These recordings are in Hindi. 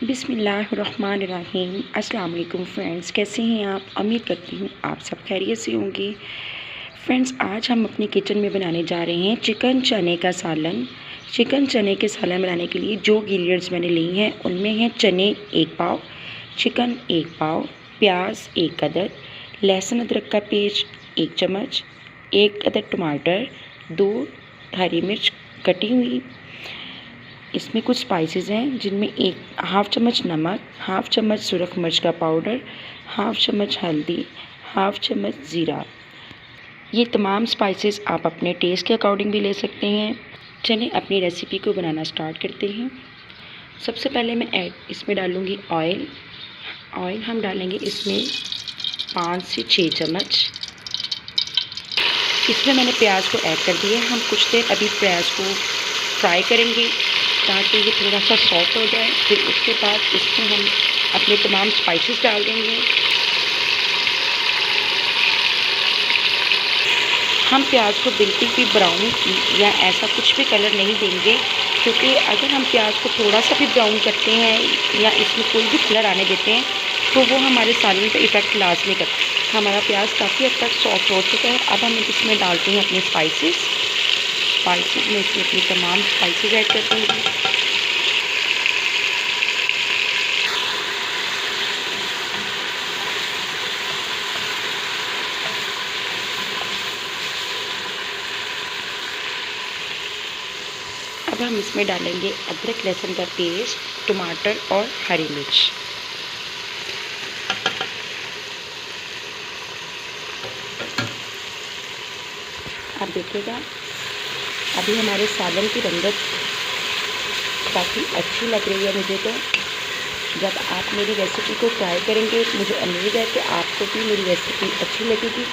बिस्मिल्लाहिर्रहमानिर्रहीम। अस्सलाम वालेकुम फ्रेंड्स, कैसे हैं आप? उम्मीद करती हूँ आप सब खैरियत से होंगे। फ्रेंड्स, आज हम अपनी किचन में बनाने जा रहे हैं चिकन चने का सालन। चिकन चने के सालन बनाने के लिए जो इंग्रेडिएंट्स मैंने ली हैं उनमें हैं चने 1 पाव, चिकन 1 पाव, प्याज 1 अदद, लहसुन अदरक का पेस्ट 1 चम्मच, 1 अदद टमाटर, 2 हरी मिर्च कटी हुई। इसमें कुछ स्पाइसेस हैं जिनमें एक हाफ़ चम्मच नमक, हाफ़ चम्मच सुरख मिर्च का पाउडर, हाफ़ चम्मच हल्दी, हाफ़ चम्मच ज़ीरा। ये तमाम स्पाइसेस आप अपने टेस्ट के अकॉर्डिंग भी ले सकते हैं। चलिए अपनी रेसिपी को बनाना स्टार्ट करते हैं। सबसे पहले मैं इसमें डालूँगी ऑयल। ऑयल हम डालेंगे इसमें 5 से 6 चम्मच। इसमें मैंने प्याज को ऐड कर दिया। हम कुछ देर अभी प्याज को फ्राई करेंगे ताकि ये थोड़ा सा सॉफ्ट हो जाए। फिर उसके बाद इसमें हम अपने तमाम स्पाइसेस डाल देंगे। हम प्याज को बिल्कुल भी ब्राउन या ऐसा कुछ भी कलर नहीं देंगे, क्योंकि अगर हम प्याज को थोड़ा सा भी ब्राउन करते हैं या इसमें कोई भी कलर आने देते हैं तो वो हमारे सालन पे इफ़ेक्ट लाजमी करता है। हमारा प्याज काफ़ी हद तक सॉफ्ट हो चुका है। अब हम इसमें डालते हैं अपने स्पाइसेस में इसमें अपनी तमाम स्पाइसेस ऐड कर देंगे। अब हम इसमें डालेंगे अदरक लहसुन का पेस्ट, टमाटर और हरी मिर्च। आप देखिएगा अभी हमारे सालन की रंगत काफ़ी अच्छी लग रही है मुझे। तो जब आप मेरी रेसिपी को ट्राई करेंगे मुझे उम्मीद है कि आपको भी मेरी रेसिपी अच्छी लगेगी।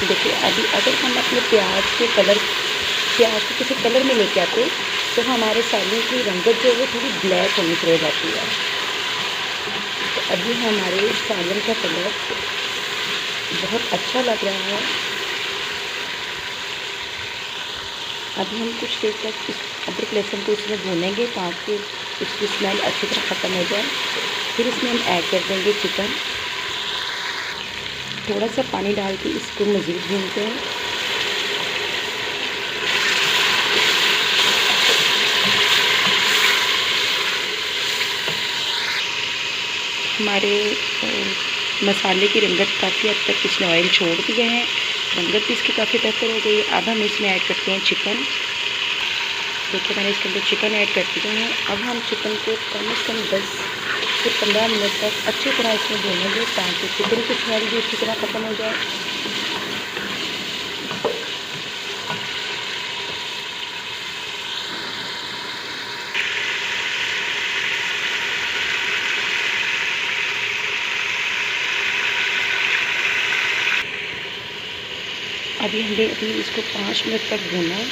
देखिए अभी अगर हम अपने प्याज को किसी कलर में लेके आते तो हमारे सालन की रंगत जो है वो थोड़ी ब्लैक होनी शुरू हो जाती है। तो अभी हमारे सालन का कलर बहुत अच्छा लग रहा है। अभी हम कुछ देर तक इस अदरक लहसुन को इसमें भूनेंगे ताकि इसकी स्मेल अच्छी तरह ख़त्म हो जाए। फिर इसमें हम ऐड कर देंगे चिकन। थोड़ा सा पानी डाल के इसको मज़ीद भूनते हैं। हमारे मसाले की रंगत काफ़ी हद तक इसने ऑयल छोड़ दिया है, रंगत भी इसकी काफ़ी बेहतर हो गई है। अब हम इसमें ऐड करते हैं चिकन। देखिए मैंने इसके अंदर चिकन ऐड कर दिया है। अब हम चिकन को कम से कम 10 से 15 मिनट तक अच्छी तरह इसमें भूनेंगे ताकि चिकन की स्मेल भी अच्छी तरह ख़त्म हो जाए। अभी इसको 5 मिनट तक भूना है।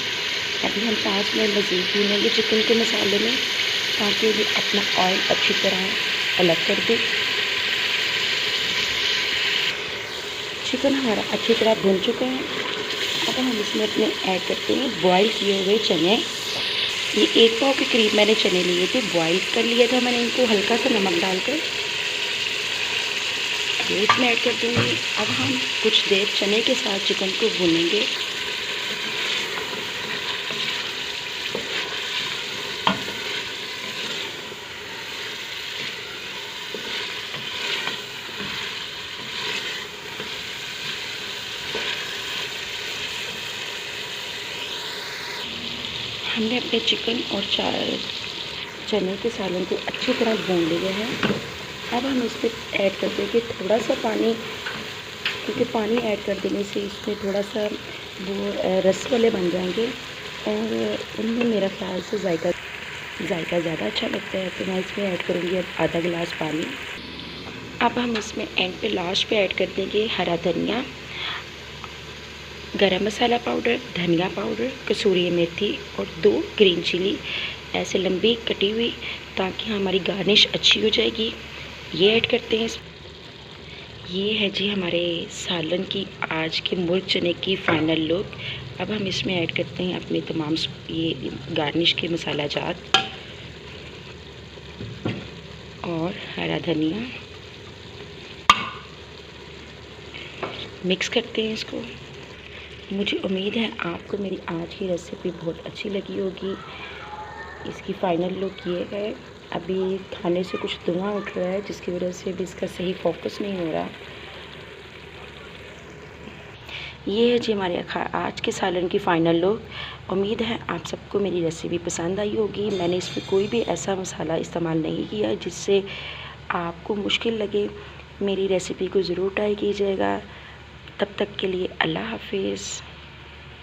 अभी हम 5 मिनट मज़ीद भूनेंगे चिकन के मसाले में ताकि ये अपना ऑयल अच्छी तरह अलग कर दे। चिकन हमारा अच्छी तरह भून चुका है। अब हम इसमें अपने ऐड करते हैं बॉयल किए हुए चने। ये 1 पाव के करीब मैंने चने लिए थे, बॉयल कर लिया था मैंने इनको हल्का सा नमक डालकर। ये इसमें ऐड कर देंगे। अब हम कुछ देर चने के साथ चिकन को भूनेंगे। हमने अपने चिकन और चने के सालन को अच्छी तरह भून लिया है। अब हम इसमें ऐड कर देंगे थोड़ा सा पानी, क्योंकि पानी ऐड कर देने से इसमें थोड़ा सा वो रस वाले बन जाएंगे और उनमें मेरा ख्याल से जायका ज़्यादा अच्छा लगता है। तो मैं इसमें ऐड करूँगी अब आधा गिलास पानी। अब हम इसमें एंड पे लास्ट पे ऐड कर देंगे हरा धनिया, गरम मसाला पाउडर, धनिया पाउडर, कसूरी मेथी और 2 ग्रीन चिली ऐसे लंबी कटी हुई, ताकि हमारी गार्निश अच्छी हो जाएगी। ये ऐड करते हैं। ये है जी हमारे सालन की आज के मुर्ग चने की फ़ाइनल लुक। अब हम इसमें ऐड करते हैं अपने तमाम ये गार्निश के मसाला जात और हरा धनिया। मिक्स करते हैं इसको। मुझे उम्मीद है आपको मेरी आज की रेसिपी बहुत अच्छी लगी होगी। इसकी फ़ाइनल लुक ये है। अभी खाने से कुछ धुआं उठ रहा है जिसकी वजह से भी इसका सही फोकस नहीं हो रहा। ये है जी हमारे आज के सालन की फ़ाइनल लुक। उम्मीद है आप सबको मेरी रेसिपी पसंद आई होगी। मैंने इसमें कोई भी ऐसा मसाला इस्तेमाल नहीं किया जिससे आपको मुश्किल लगे। मेरी रेसिपी को ज़रूर ट्राई कीजिएगा। तब तक के लिए अल्लाह हाफिज़।